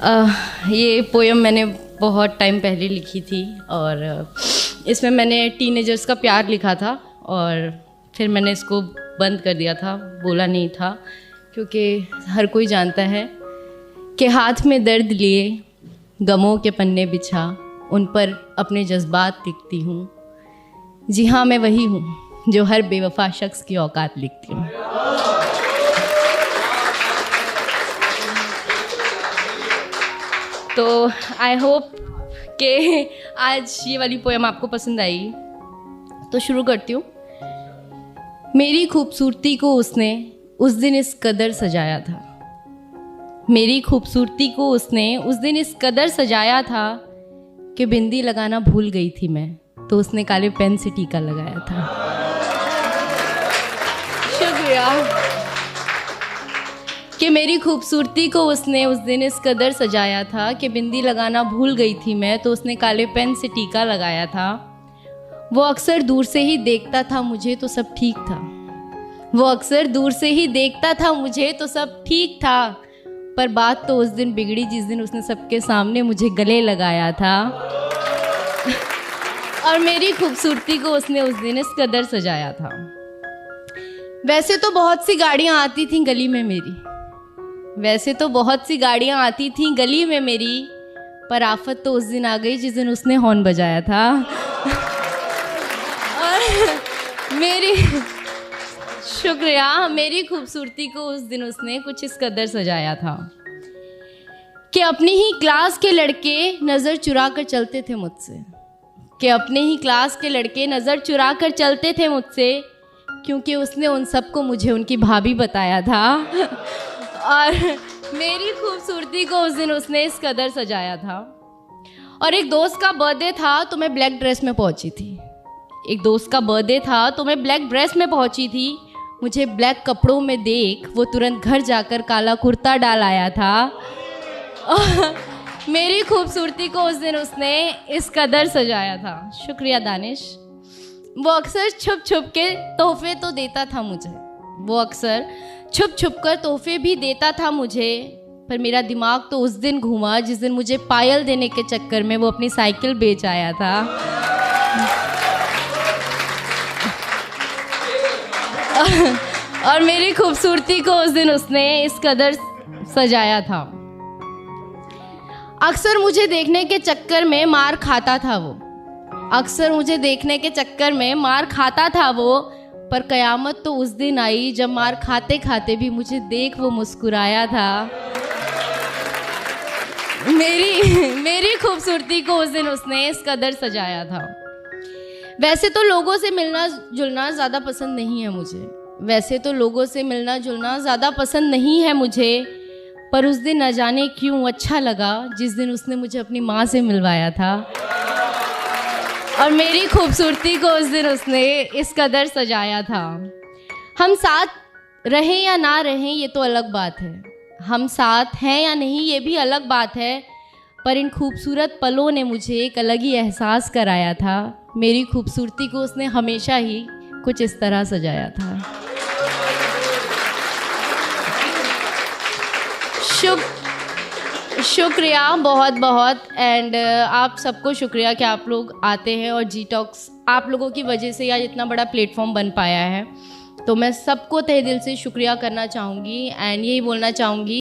ये पोएम मैंने बहुत टाइम पहले लिखी थी और इसमें मैंने टीनेजर्स का प्यार लिखा था और फिर मैंने इसको बंद कर दिया था, बोला नहीं था, क्योंकि हर कोई जानता है कि हाथ में दर्द लिए गमों के पन्ने बिछा उन पर अपने जज्बात लिखती हूँ। जी हाँ, मैं वही हूँ जो हर बेवफा शख्स की औकात लिखती हूँ। तो आई होप कि आज ये वाली पोएम आपको पसंद आई। तो शुरू करती हूँ। मेरी खूबसूरती को उसने उस दिन इस कदर सजाया था, मेरी खूबसूरती को उसने उस दिन इस कदर सजाया था कि बिंदी लगाना भूल गई थी मैं, तो उसने काले पेन से टीका लगाया था। शुक्रिया। कि मेरी खूबसूरती को उसने उस दिन इस कदर सजाया था कि बिंदी लगाना भूल गई थी मैं, तो उसने काले पेन से टीका लगाया था। वो अक्सर दूर से ही देखता था मुझे तो सब ठीक था, वो अक्सर दूर से ही देखता था मुझे तो सब ठीक था, पर बात तो उस दिन बिगड़ी जिस दिन उसने सबके सामने मुझे गले लगाया था। और मेरी खूबसूरती को उसने उस दिन इस कदर सजाया था। वैसे तो बहुत सी गाड़ियाँ आती थीं गली में मेरी, वैसे तो बहुत सी गाड़ियाँ आती थीं गली में मेरी, पर आफत तो उस दिन आ गई जिस दिन उसने हॉर्न बजाया था। और शुक्रिया, मेरी खूबसूरती को उस दिन उसने कुछ इस कदर सजाया था कि अपनी ही क्लास के लड़के नज़र चुरा कर चलते थे मुझसे, कि अपने ही क्लास के लड़के नज़र चुरा कर चलते थे मुझसे, क्योंकि उसने उन सबको मुझे उनकी भाभी बताया था। और मेरी खूबसूरती को उस दिन उसने इस कदर सजाया था। और एक दोस्त का बर्थडे था तो मैं ब्लैक ड्रेस में पहुंची थी, एक दोस्त का बर्थडे था तो मैं ब्लैक ड्रेस में पहुंची थी। मुझे ब्लैक कपड़ों में देख वो तुरंत घर जाकर काला कुर्ता डाल आया था। और मेरी खूबसूरती को उस दिन उसने इस कदर सजाया था। शुक्रिया दानिश। वो अक्सर छुप छुप के तोहफे तो देता था मुझे, वो अक्सर छुप छुप कर तोहफे भी देता था मुझे, पर मेरा दिमाग तो उस दिन घूमा जिस दिन मुझे पायल देने के चक्कर में वो अपनी साइकिल बेच आया था। और मेरी खूबसूरती को उस दिन उसने इस कदर सजाया था। अक्सर मुझे देखने के चक्कर में मार खाता था वो, अक्सर मुझे देखने के चक्कर में मार खाता था वो, पर कयामत तो उस दिन आई जब मार खाते खाते भी मुझे देख वो मुस्कुराया था। मेरी खूबसूरती को उस दिन उसने इस कदर सजाया था। वैसे तो लोगों से मिलना जुलना ज़्यादा पसंद नहीं है मुझे, वैसे तो लोगों से मिलना जुलना ज़्यादा पसंद नहीं है मुझे, पर उस दिन न जाने क्यों अच्छा लगा जिस दिन उसने मुझे अपनी माँ से मिलवाया था। और मेरी खूबसूरती को उस दिन उसने इस कदर सजाया था। हम साथ रहें या ना रहें ये तो अलग बात है, हम साथ हैं या नहीं ये भी अलग बात है, पर इन खूबसूरत पलों ने मुझे एक अलग ही एहसास कराया था। मेरी खूबसूरती को उसने हमेशा ही कुछ इस तरह सजाया था। शुक्रिया बहुत बहुत। एंड आप सबको शुक्रिया कि आप लोग आते हैं और जी टॉक्स आप लोगों की वजह से आज इतना बड़ा प्लेटफॉर्म बन पाया है। तो मैं सबको तहे दिल से शुक्रिया करना चाहूँगी एंड यही बोलना चाहूँगी